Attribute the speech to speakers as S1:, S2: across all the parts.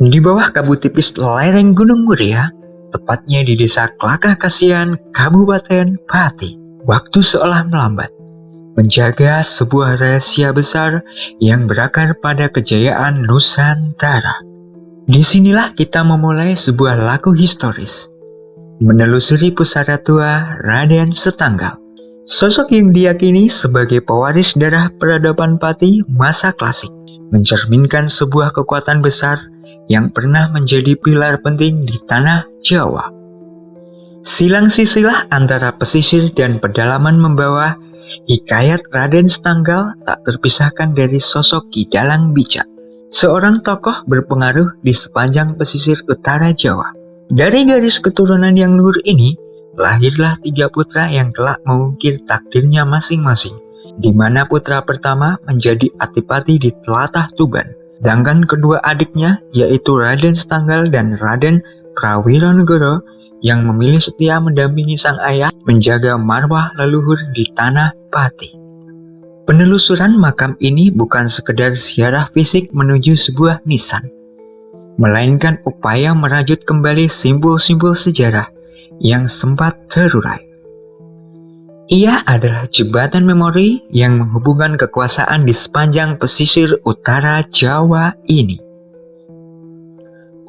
S1: Di bawah kabut tipis lereng Gunung Muria, tepatnya di desa Klakah Kasihan, Kabupaten Pati, waktu seolah melambat, menjaga sebuah rahasia besar yang berakar pada kejayaan Nusantara. Disinilah kita memulai sebuah laku historis, menelusuri pusara tua Raden Setanggal, sosok yang diyakini sebagai pewaris darah peradaban Pati masa klasik, mencerminkan sebuah kekuatan besar yang pernah menjadi pilar penting di tanah Jawa. Silang sisilah antara pesisir dan pedalaman membawa hikayat Raden Setanggal tak terpisahkan dari sosok Ki Dalang Bijak, seorang tokoh berpengaruh di sepanjang pesisir utara Jawa. Dari garis keturunan yang luhur ini, lahirlah 3 putra yang kelak mengukir takdirnya masing-masing, di mana putra pertama menjadi adipati di tlatah Tuban, sedangkan kedua adiknya yaitu Raden Setanggal dan Raden Prawironegoro yang memilih setia mendampingi sang ayah menjaga marwah leluhur di tanah Pati. Penelusuran makam ini bukan sekedar ziarah fisik menuju sebuah nisan, melainkan upaya merajut kembali simbol-simbol sejarah yang sempat terurai. Ia adalah jembatan memori yang menghubungkan kekuasaan di sepanjang pesisir utara Jawa ini.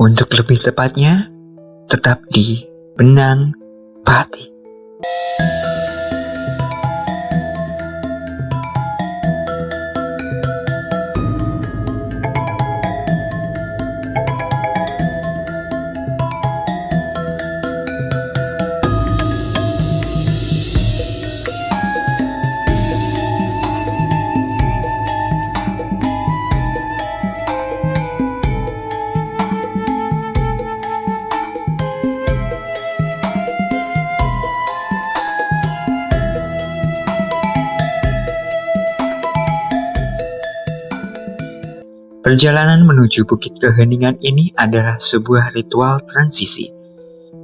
S1: Untuk lebih tepatnya, tetap di Benang Pati. Perjalanan menuju Bukit Keheningan ini adalah sebuah ritual transisi.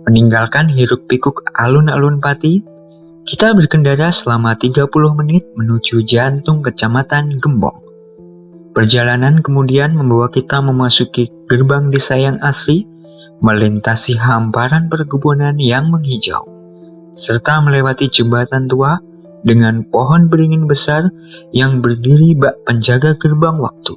S1: Meninggalkan hiruk-pikuk alun-alun Pati, kita berkendara selama 30 menit menuju jantung Kecamatan Gembong. Perjalanan kemudian membawa kita memasuki gerbang desa yang asri, melintasi hamparan perkebunan yang menghijau, serta melewati jembatan tua dengan pohon beringin besar yang berdiri bak penjaga gerbang waktu.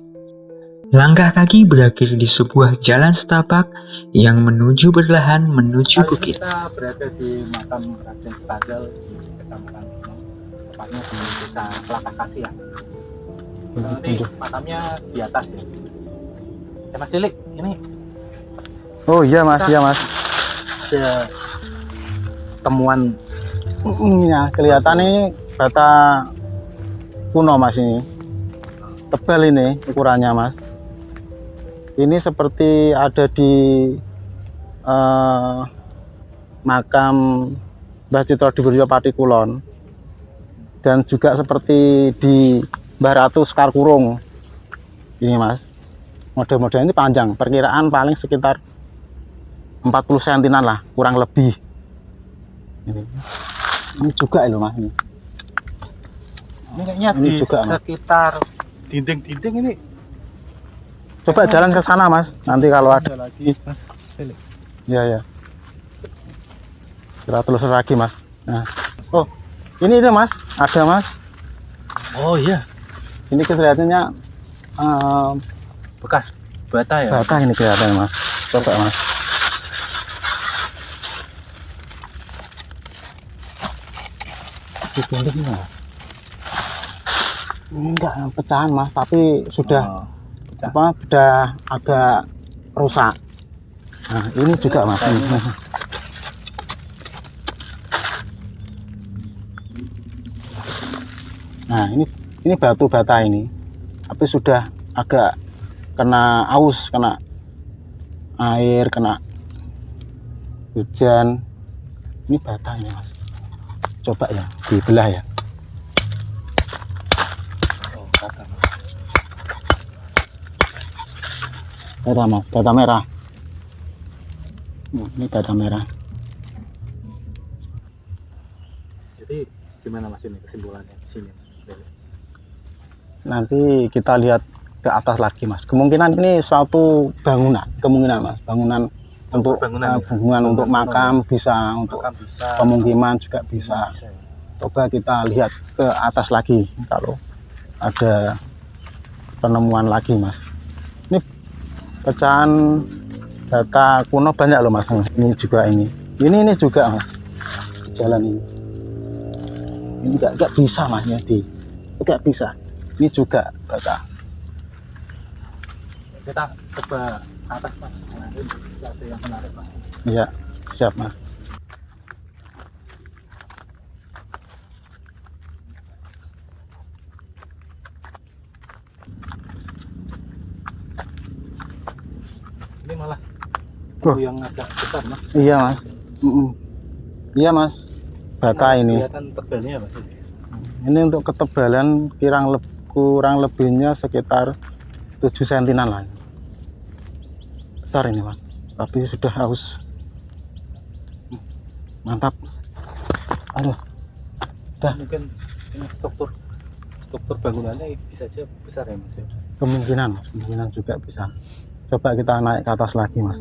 S1: Langkah kaki berakhir di sebuah jalan setapak yang menuju perlahan menuju bukit.
S2: Kita berada di makam Raden Setanggal di Kecamatan Gunung, tepatnya di desa Klakah Kasihan. Ini makamnya di atas ya. Ya Mas Cilik, ini.
S3: Oh iya Mas, iya Mas.
S2: Ada temuan.
S3: Ya, kelihatan ini bata kuno Mas ini. Tebal ini ukurannya Mas. Ini seperti ada di makam Mbah Citra Diwiryo Pati Kulon, dan juga seperti di Mbah Ratu Sekar Kurung ini Mas. Model-model ini panjang, perkiraan paling sekitar 40 cm lah, kurang lebih. Ini juga loh Mas ini.
S2: Ini kayaknya
S3: Ini
S2: di
S3: juga, Mas.
S2: sekitar dinding-dinding ini.
S3: Coba jalan ke sana Mas, nanti kalau ada
S2: lagi Mas Cilik.
S3: ya ya. Kita telusur lagi Mas. Nah, oh ini Mas, ada Mas.
S2: Oh iya,
S3: Ini kelihatannya
S2: bekas bata ya.
S3: bata ini kelihatan Mas. Coba Mas. Ini enggak pecahan Mas, tapi sudah
S2: Pecah.
S3: sudah agak rusak. Nah, ini juga Mas. Nah, ini batu bata ini, tapi sudah agak kena aus, kena air, kena hujan. Ini bata ini Mas. Coba ya, dibelah ya.
S2: Oh, bata.
S3: Bata Mas, bata merah. Ini bata merah.
S2: Jadi gimana Mas ini kesimpulannya di sini?
S3: Nanti kita lihat ke atas lagi Mas. Kemungkinan ini suatu bangunan, kemungkinan Mas, bangunan untuk bangunan untuk makam bisa, untuk
S2: Makam bisa,
S3: pemukiman juga bisa.
S2: bisa ya.
S3: Coba kita lihat ke atas lagi kalau ada penemuan lagi Mas. Ini pecahan bata kuno banyak loh Mas. Ini juga ini juga Mas. Jalan ini. Ini enggak bisa Mas ya, enggak bisa. Ini juga bata.
S2: Kita coba ke atas Mas. Nah, ini ada yang menarik Mas.
S3: Iya, siap Mas.
S2: Ini malah
S3: Wah.
S2: yang agak besar Mas.
S3: Iya Mas. Iya Mas. Bata ini.
S2: Kelihatan tebalnya Mas.
S3: Ini untuk ketebalan kurang lebihnya sekitar 7 sentinan lah. Besar ini Mas. Tapi sudah haus. Mantap. Aduh. Dah.
S2: Mungkin ini struktur bangunannya bisa aja besar ya Mas ya.
S3: Kemungkinan juga bisa. Coba kita naik ke atas lagi Mas.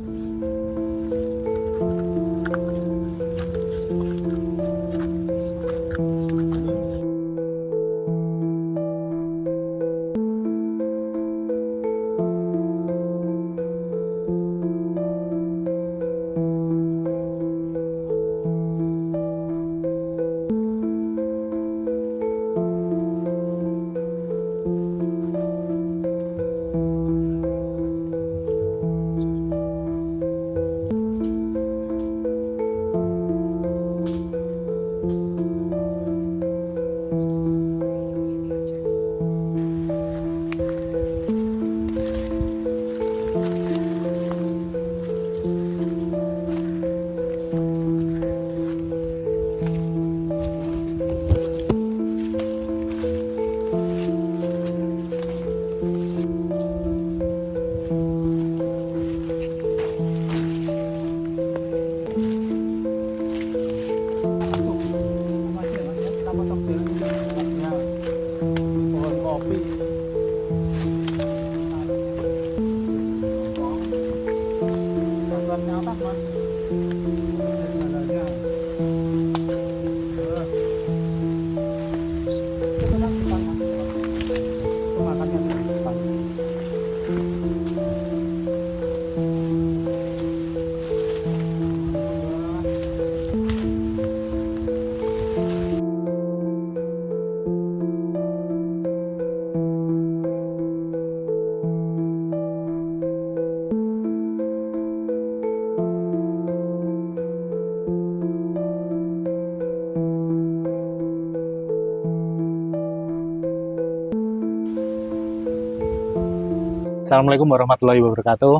S2: Assalamualaikum warahmatullahi wabarakatuh.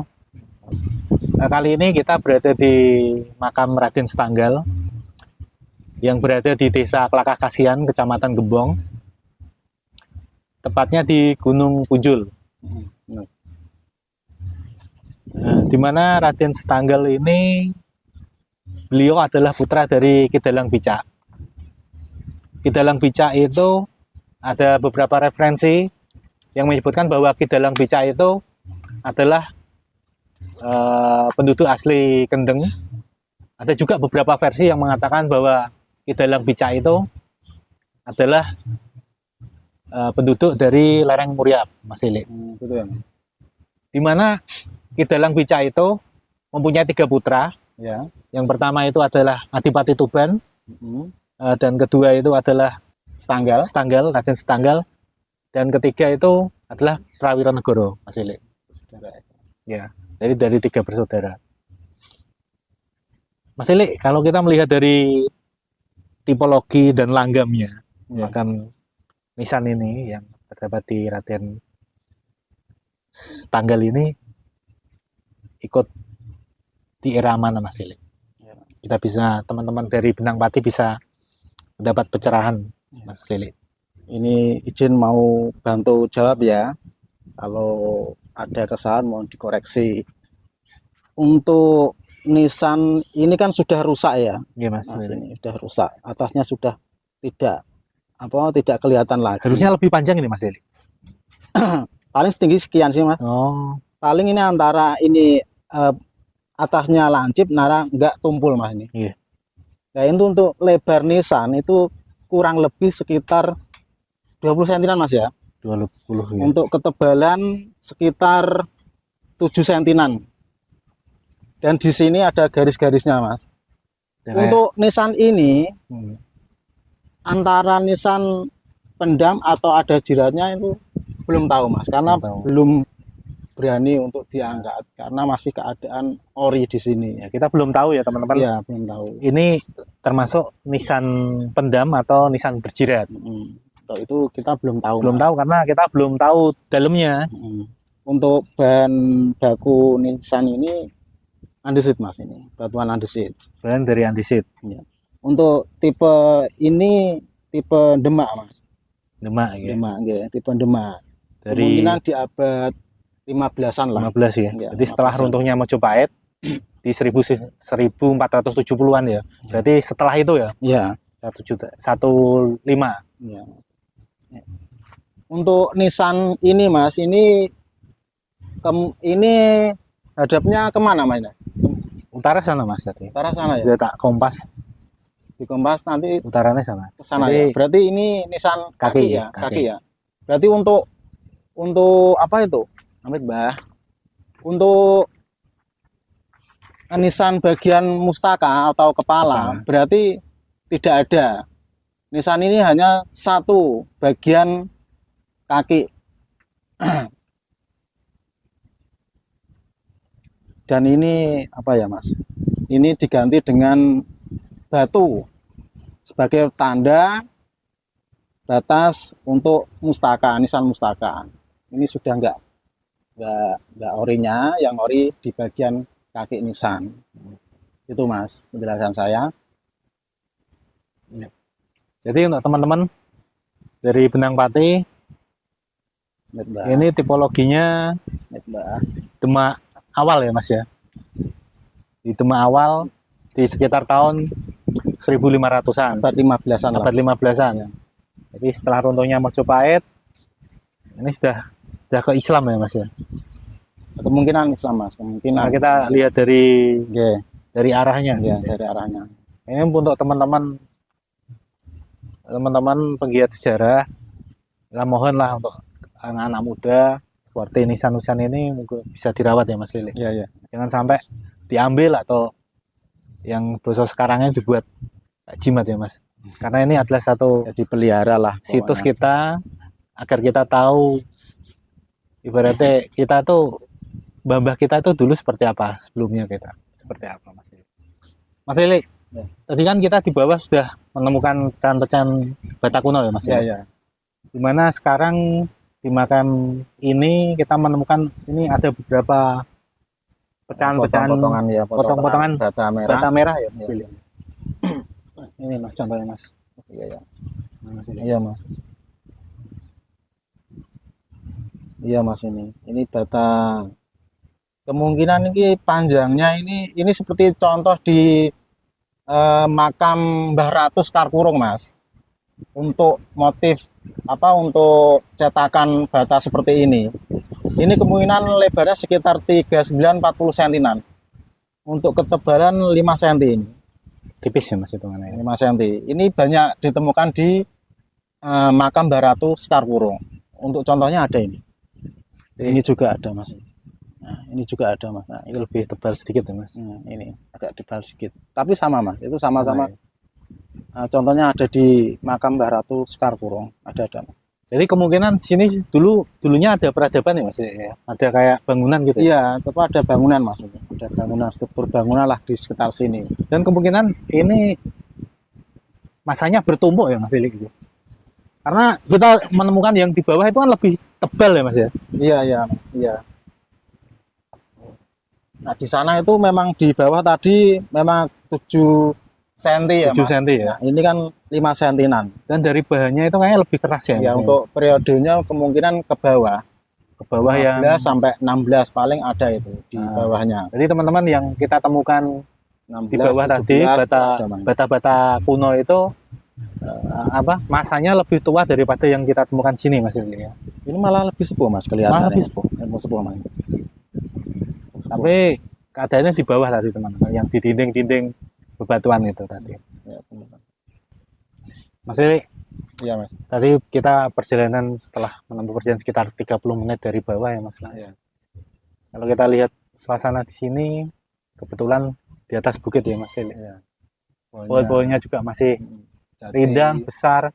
S2: Nah, kali ini kita berada di makam Raden Setanggal yang berada di Desa Klakah Kasihan, Kecamatan Gembong, tepatnya di Gunung Punjul. Nah, di mana Raden Setanggal ini beliau adalah putra dari Ki Dalang Bicak. Ki Dalang Bicak itu ada beberapa referensi yang menyebutkan bahwa Ki Dalang Bicak itu adalah penduduk asli Kendeng. Ada juga beberapa versi yang mengatakan bahwa Ki Dalang Bicak itu adalah penduduk dari lereng Muryap, Mas Ilik.
S3: Gitu ya.
S2: Di mana Ki Dalang Bicak itu mempunyai 3 putra.
S3: Ya.
S2: Yang pertama itu adalah Adipati Tuban, dan kedua itu adalah Setanggal, Raden Setanggal. Dan ketiga itu adalah Prawironegoro, Mas Ilik. Ya, jadi dari 3 bersaudara. Mas Ilik, kalau kita melihat dari tipologi dan langgamnya, makam nisan ini yang terdapat di Raden Setanggal ini ikut di era mana, Mas Ilik? Kita bisa, teman-teman dari Benang Pati bisa mendapat pencerahan, Mas Lilik.
S3: Ini izin mau bantu jawab ya. Kalau ada kesalahan mohon dikoreksi. Untuk nisan ini kan sudah rusak ya.
S2: Iya, Mas.
S3: Ini sudah rusak. Atasnya sudah tidak kelihatan lagi.
S2: Harusnya lebih panjang ini, Mas Lilik.
S3: paling setinggi sekian sih Mas.
S2: Oh,
S3: Paling ini antara ini atasnya lancip, nara enggak tumpul Mas ini.
S2: Iya.
S3: Nah itu untuk lebar nisan itu kurang lebih sekitar 20 sentinan Mas ya.
S2: 20 ya.
S3: Untuk ketebalan sekitar 7 sentinan. Dan di sini ada garis-garisnya Mas. Untuk nisan ini antara nisan pendam atau ada jiratnya itu belum tahu Mas, karena
S2: Belum tahu.
S3: belum berani untuk diangkat karena masih keadaan ori di sini.
S2: Ya, kita belum tahu ya teman-teman.
S3: Iya, belum tahu.
S2: Ini termasuk nisan pendam atau nisan berjirat.
S3: Untuk itu kita belum tahu.
S2: Belum
S3: Mas.
S2: tahu karena kita belum tahu dalamnya.
S3: Untuk bahan baku nisan ini andesit Mas, ini batuan andesit.
S2: Bahan dari andesit.
S3: Untuk tipe ini tipe Demak Mas.
S2: Demak ya.
S3: Demak ya, tipe Demak.
S2: Dari
S3: Kemungkinan di abad 15-an lah.
S2: 15 ya.
S3: Ya,
S2: Jadi setelah
S3: 15-an.
S2: runtuhnya Mojopahit di 1470-an ya. Berarti setelah itu ya.
S3: Iya.
S2: 15.
S3: Ya. Untuk nisan ini Mas, ini hadapnya kemana Mas?
S2: Utara sana Mas tadi.
S3: Utara sana ya.
S2: Sudah tak kompas
S3: Di Kompas nanti
S2: utaranya sana.
S3: ke sana
S2: Jadi,
S3: ya. Berarti ini nisan kaki ya,
S2: kaki.
S3: kaki ya. Berarti untuk apa itu? Amit Mbah. Untuk nisan bagian mustaka atau kepala berarti tidak ada. Nisan ini hanya satu bagian kaki. Dan ini apa ya Mas? Ini diganti dengan batu sebagai tanda batas untuk mustaka, nisan mustaka. Ini sudah enggak orinya, yang ori di bagian kaki nisan. Itu Mas penjelasan saya.
S2: Jadi untuk teman-teman dari Benang Pati ini tipologinya Demak awal ya Mas ya. Di Demak awal di sekitar tahun 1500-an.
S3: Abad 15-an lah.
S2: Abad 15-an. Jadi setelah runtuhnya Mojopahit ini sudah ke Islam ya Mas ya.
S3: Kemungkinan Islam Mas, kemungkinan.
S2: Nah, kita lihat dari
S3: Oke.
S2: dari arahnya.
S3: Ya, dari arahnya.
S2: Ini untuk teman-teman penggiat sejarah, kita mohonlah untuk anak-anak muda seperti nisan-nisan ini mungkin bisa dirawat ya Mas Lili.
S3: Iya, iya.
S2: Jangan sampai diambil atau yang bosok sekarangnya dibuat jimat ya Mas. Karena ini adalah satu
S3: Jadi pelihara lah
S2: situs
S3: pokoknya.
S2: kita agar kita tahu ibaratnya kita tuh mbah kita tuh dulu seperti apa, sebelumnya kita seperti apa Mas Lili. Mas Lili,
S3: Ya.
S2: tadi kan kita di bawah sudah menemukan pecahan-pecahan bata kuno ya Mas.
S3: Iya, iya.
S2: Dimana sekarang di makam ini kita menemukan ini ada beberapa pecahan-pecahan
S3: Potongan ya,
S2: potong-potongan
S3: bata merah.
S2: bata merah ya Mas
S3: Iya.
S2: Lili. Ini Mas contohnya Mas.
S3: Iya, iya.
S2: Mas Lili.
S3: Iya, Mas. Iya, Mas, ini data kemungkinan ini panjangnya ini seperti contoh di makam Mbah Ratu Sekarkurung Mas. Untuk motif untuk cetakan bata seperti ini kemungkinan lebarnya sekitar 39-40 sentinan. Untuk ketebalan 5 cm ini.
S2: Tipis ya Mas hitungannya.
S3: 5 cm. Ini banyak ditemukan di makam Mbah Ratu Sekarkurung. Untuk contohnya ada ini. Ini juga ada Mas. Nah, ini juga ada Mas. Nah,
S2: Itu lebih tebal sedikit ya Mas.
S3: ini agak tebal sedikit. Tapi sama Mas. Itu sama-sama. Contohnya ada di makam Mbah Ratu Sekarkurung. Ada.
S2: Jadi kemungkinan di sini dulunya ada peradaban ya Mas ya. Ada kayak bangunan gitu. Ya?
S3: Iya, tapi ada bangunan Mas. Ada bangunan, struktur bangunan lah di sekitar sini.
S2: Dan kemungkinan ini masanya bertumpuk ya Mas Felix gitu. Karena kita menemukan yang di bawah itu kan lebih tebal ya Mas ya.
S3: Iya, iya, Mas. Iya. Nah, di sana itu memang di bawah tadi memang 7 cm ya,
S2: 7
S3: Mas.
S2: cm ya.
S3: Nah, ini kan 5 sentinan.
S2: Dan dari bahannya itu kayaknya lebih keras ya.
S3: Ya,
S2: Mas,
S3: untuk periodenya kemungkinan ke bawah.
S2: ke bawah yang
S3: 15 sampai 16 paling ada itu di bawahnya.
S2: Jadi teman-teman yang kita temukan
S3: 16,
S2: di bawah tadi
S3: 17 ada, Mas.
S2: bata-bata kuno itu masanya lebih tua daripada yang kita temukan sini Mas Lili ya.
S3: Ini malah lebih sepuh mas kelihatan.
S2: Malah lebih sepuh.
S3: Sepuh mas.
S2: Tapi keadaannya di bawah tadi teman-teman, yang di dinding-dinding bebatuan itu tadi.
S3: Ya, teman-teman.
S2: Mas Lili,
S3: Iya mas.
S2: tadi kita perjalanan setelah menempuh perjalanan sekitar 30 menit dari bawah ya Mas.
S3: Iya.
S2: Kalau kita lihat suasana di sini, kebetulan di atas bukit ya Mas Lili.
S3: Iya.
S2: Pohon-pohonnya juga masih
S3: Jati,
S2: rindang, besar.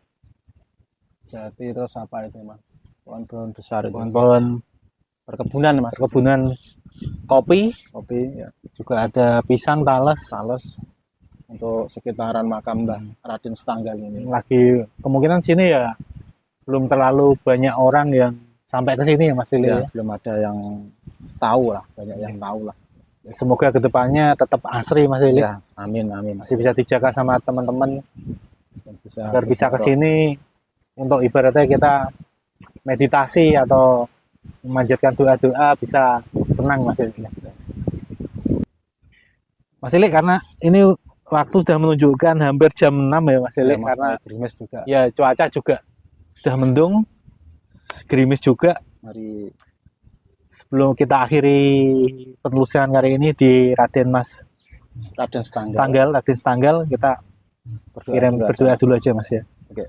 S3: jati terus apa itu mas? Pohon-pohon besar itu.
S2: Pohon-pohon
S3: Perkebunan mas.
S2: perkebunan kopi,
S3: Kopi, ya.
S2: juga ada pisang, talas.
S3: Sales untuk sekitaran makam Mbah Raden Setanggal ini.
S2: Lagi kemungkinan sini ya belum terlalu banyak orang yang sampai ke sini ya Mas Lili.
S3: Ya,
S2: Ya.
S3: belum ada yang tahu lah, banyak yang tahu lah.
S2: Semoga kedepannya tetap asri Mas Lili.
S3: Ya, amin amin.
S2: Masih bisa dijaga sama teman-teman
S3: Dan bisa
S2: agar bisa ke sini untuk ibaratnya kita meditasi atau memanjatkan doa-doa bisa tenang Mas Lili. Mas Lili, karena ini waktu sudah menunjukkan hampir jam 6 ya Mas Lili,
S3: Ya, Mas,
S2: karena
S3: gerimis juga.
S2: ya cuaca juga sudah mendung, gerimis juga.
S3: Mari
S2: Sebelum kita akhiri penelusuran kali ini di Raden
S3: Raden Setanggal.
S2: Raden Setanggal, kita berdoa dulu aja Mas ya.
S3: Oke.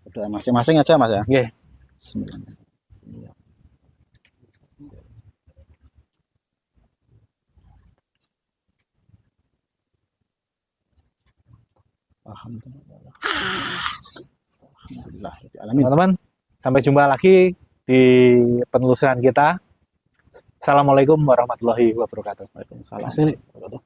S3: Berdoa masing-masing aja mas ya.
S2: Oke.
S3: Bismillah. Iya. Alhamdulillah. Alhamdulillah. Alamin.
S2: Teman-teman, sampai jumpa lagi di penelusuran kita. Assalamualaikum warahmatullahi wabarakatuh.
S3: Waalaikumsalam.
S2: Mas Lili.
S3: Wabarakatuh.